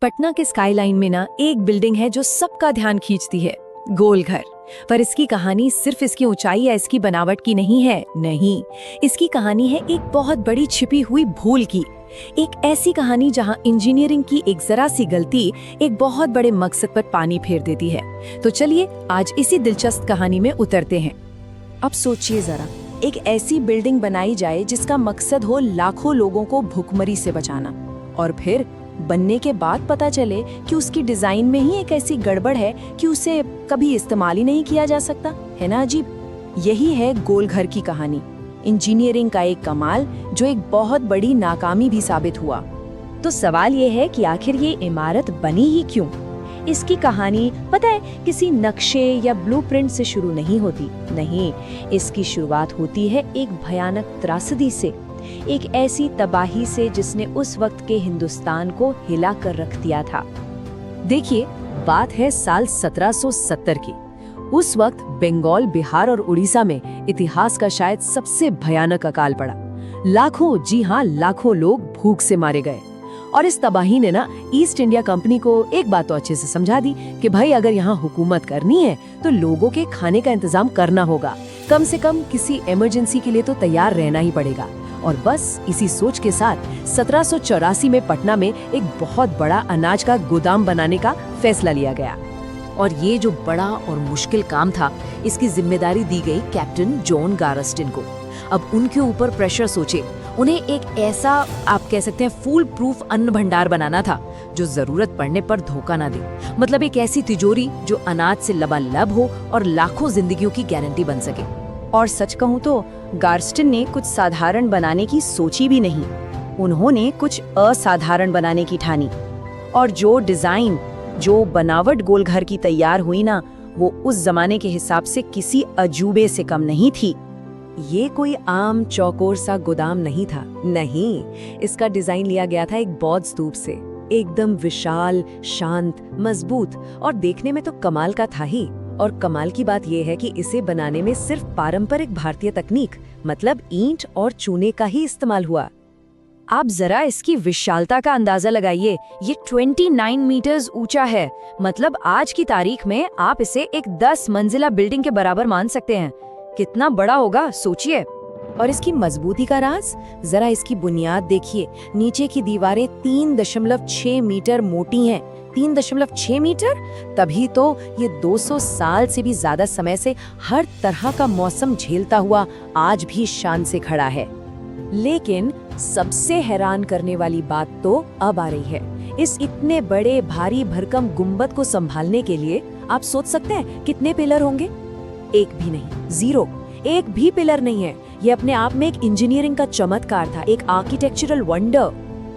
पटना के स्काईलाइन में ना एक बिल्डिंग है जो सबका ध्यान खींचती है, गोल घर। पर इसकी कहानी सिर्फ इसकी ऊंचाई या इसकी बनावट की नहीं है। नहीं, इसकी कहानी है एक बहुत बड़ी छिपी हुई भूल की। एक ऐसी कहानी जहां इंजीनियरिंग की एक जरा सी गलती एक बहुत बड़े मकसद पर पानी फेर देती है। तो चलिए आज इसी दिलचस्प कहानी में उतरते हैं। अब सोचिए जरा, एक ऐसी बिल्डिंग बनाई जाए जिसका मकसद हो लाखों लोगों को भूखमरी से बचाना, और फिर बनने के बाद पता चले कि उसकी डिजाइन में ही एक ऐसी गड़बड़ है कि उसे कभी इस्तेमाल ही नहीं किया जा सकता। है ना अजीब? यही है गोल घर की कहानी, इंजीनियरिंग का एक कमाल जो एक बहुत बड़ी नाकामी भी साबित हुआ। तो सवाल ये है कि आखिर ये इमारत बनी ही क्यों? इसकी कहानी पता है किसी नक्शे या ब्लूप्रिंट से शुरू नहीं होती। नहीं, इसकी शुरुआत होती है एक भयानक त्रासदी से, एक ऐसी तबाही से जिसने उस वक्त के हिंदुस्तान को हिला कर रख दिया था। देखिए, बात है साल 1770 की। उस वक्त बंगाल, बिहार और उड़ीसा में इतिहास का शायद सबसे भयानक अकाल पड़ा। लाखों, जी हाँ लाखों लोग भूख से मारे गए। और इस तबाही ने ना ईस्ट इंडिया कंपनी को एक बात तो अच्छे से समझा दी कि भाई अगर यहाँ हुकूमत करनी है तो लोगों के खाने का इंतजाम करना होगा। कम से कम किसी इमरजेंसी के लिए तो तैयार रहना ही पड़ेगा। और बस इसी सोच के साथ 1784 में पटना में एक बहुत बड़ा अनाज का गोदाम बनाने का फैसला लिया गया। और ये जो बड़ा और मुश्किल काम था, इसकी जिम्मेदारी दी गई कैप्टन जॉन गारस्टिन को। अब उनके ऊपर प्रेशर सोचे, उन्हें एक ऐसा, आप कह सकते हैं, फूल प्रूफ अन्न भंडार बनाना था जो जरूरत पड़ने पर धोखा ना दे। मतलब एक ऐसी तिजोरी जो अनाज से लबालब हो और लाखों जिंदगियों की गारंटी बन सके। और सच कहूँ तो गारस्टिन ने कुछ साधारण बनाने की सोची भी नहीं, उन्होंने कुछ असाधारण बनाने की ठानी। और जो डिजाइन, जो बनावट गोल घर की तैयार हुई ना, वो उस जमाने के हिसाब से किसी अजूबे से कम नहीं थी। ये कोई आम चौकोर सा गोदाम नहीं था। नहीं, इसका डिजाइन लिया गया था एक बौद्ध स्तूप से। एकदम विशाल, शांत, मजबूत और देखने में तो कमाल का था ही। और कमाल की बात यह है कि इसे बनाने में सिर्फ पारंपरिक भारतीय तकनीक, मतलब ईंट और चूने का ही इस्तेमाल हुआ। आप जरा इसकी विशालता का अंदाजा लगाइए। ये 29 मीटर्स ऊंचा है। मतलब आज की तारीख में आप इसे एक 10 मंजिला बिल्डिंग के बराबर मान सकते हैं। कितना बड़ा होगा सोचिए। और इसकी मजबूती का राज, जरा इसकी बुनियाद देखिए। नीचे की दीवारें 3.6 मीटर मोटी हैं। 3.6 मीटर? तभी तो ये 200 साल से भी ज्यादा समय से हर तरह का मौसम झेलता हुआ आज भी शान से खड़ा है। लेकिन सबसे हैरान करने वाली बात तो अब आ रही है। इस इतने बड़े भारी भरकम गुंबद को संभालने के लिए आप सोच सकते हैं कितने पिलर होंगे? एक भी नहीं, जीरो। एक भी पिलर नहीं है। ये अपने आप में एक इंजीनियरिंग का चमत्कार था, एक आर्किटेक्चरल वंडर।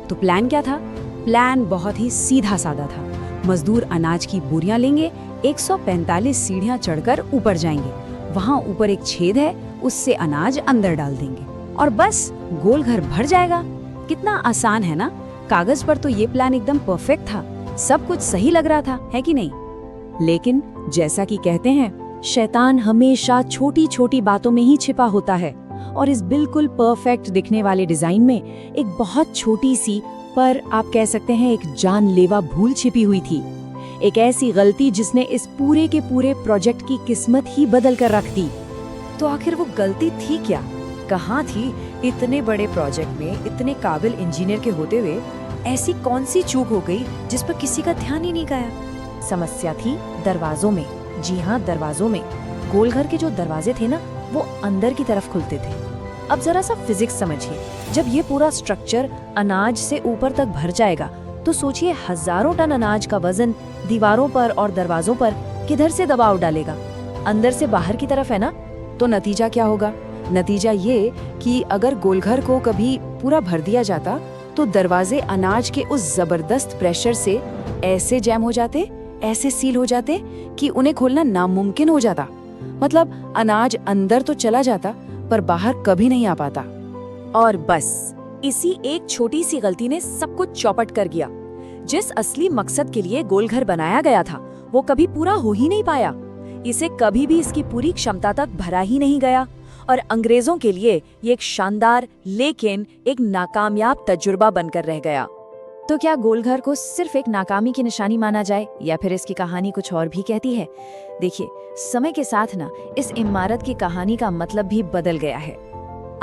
तो प्लान क्या था? प्लान बहुत ही सीधा साधा था। मजदूर अनाज की बोरियां लेंगे, 145 सीढ़ियां चढ़कर ऊपर जाएंगे। वहां ऊपर एक छेद है, उससे अनाज अंदर डाल देंगे और बस गोल घर भर जाएगा। कितना आसान है ना? कागज पर तो ये प्लान एकदम परफेक्ट था, सब कुछ सही लग रहा था, है कि नहीं? लेकिन जैसा कि कहते हैं, शैतान हमेशा छोटी छोटी बातों में ही छिपा होता है। और इस बिल्कुल परफेक्ट दिखने वाले डिजाइन में एक बहुत छोटी सी, पर आप कह सकते हैं एक जानलेवा भूल छिपी हुई थी। एक ऐसी गलती जिसने इस पूरे के पूरे प्रोजेक्ट की किस्मत ही बदल कर रख दी। तो आखिर वो गलती थी क्या? कहाँ थी? इतने बड़े प्रोजेक्ट में इतने काबिल इंजीनियर के होते हुए ऐसी कौन सी चूक हो गई जिस पर किसी का ध्यान ही नहीं गया? समस्या थी दरवाजों में। जी हाँ, दरवाजों में। गोल घर के जो दरवाजे थे ना, वो अंदर की तरफ खुलते थे। अब जरा सा फिजिक्स समझिए। जब ये पूरा स्ट्रक्चर अनाज से ऊपर तक भर जाएगा तो सोचिए हजारों टन अनाज का वजन दीवारों पर और दरवाजों पर किधर से दबाव डालेगा? अंदर से बाहर की तरफ, है ना? तो नतीजा क्या होगा? नतीजा ये कि अगर गोलघर को कभी पूरा भर दिया जाता तो दरवाजे अनाज के उस जबरदस्त प्रेशर से ऐसे जैम हो जाते, ऐसे सील हो जाते कि उन्हें खोलना नामुमकिन हो जाता। मतलब अनाज अंदर तो चला जाता पर बाहर कभी नहीं आ पाता। और बस इसी एक छोटी सी गलती ने सब कुछ चौपट कर दिया। जिस असली मकसद के लिए गोलघर बनाया गया था वो कभी पूरा हो ही नहीं पाया। इसे कभी भी इसकी पूरी क्षमता तक भरा ही नहीं गया। और अंग्रेजों के लिए ये एक शानदार लेकिन एक नाकामयाब तजुर्बा बनकर रह गया। तो क्या गोल घर को सिर्फ एक नाकामी की निशानी माना जाए या फिर इसकी कहानी कुछ और भी कहती है? देखिए, समय के साथ ना इस इमारत की कहानी का मतलब भी बदल गया है।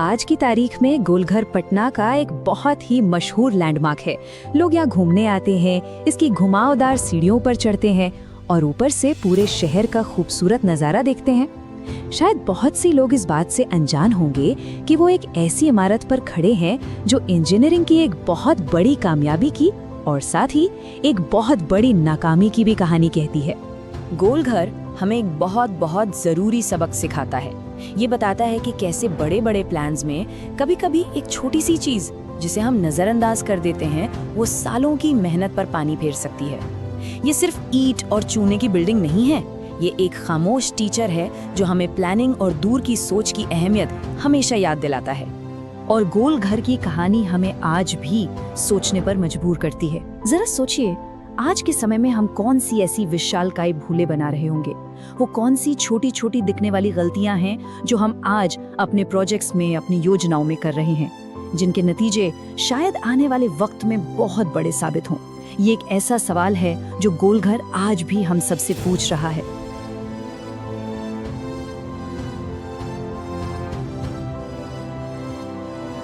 आज की तारीख में गोलघर पटना का एक बहुत ही मशहूर लैंडमार्क है। लोग यहाँ घूमने आते हैं, इसकी घुमावदार सीढ़ियों पर चढ़ते हैं और ऊपर से पूरे शहर का खूबसूरत नज़ारा देखते हैं। शायद बहुत सी लोग इस बात से अनजान होंगे कि वो एक ऐसी इमारत पर खड़े हैं जो इंजीनियरिंग की एक बहुत बड़ी कामयाबी की और साथ ही एक बहुत बड़ी नाकामी की भी कहानी कहती है। गोलघर हमें एक बहुत बहुत जरूरी सबक सिखाता है। ये बताता है कि कैसे बड़े बड़े प्लान्स में कभी-कभी एक छोटी सी चीज जिसे हम नजरअंदाज कर देते हैं, वो सालों की मेहनत पर पानी फेर सकती है। ये सिर्फ ईंट और चूने की बिल्डिंग नहीं है, ये एक खामोश टीचर है जो हमें प्लानिंग और दूर की सोच की अहमियत हमेशा याद दिलाता है। और गोल घर की कहानी हमें आज भी सोचने पर मजबूर करती है। जरा सोचिए, आज के समय में हम कौन सी ऐसी विशालकाय भूले बना रहे होंगे? वो कौन सी छोटी छोटी दिखने वाली गलतियां हैं जो हम आज अपने प्रोजेक्ट्स में, अपनी योजनाओं में कर रहे हैं, जिनके नतीजे शायद आने वाले वक्त में बहुत बड़े साबित हों? ये एक ऐसा सवाल है जो गोलघर आज भी हम सबसे पूछ रहा है।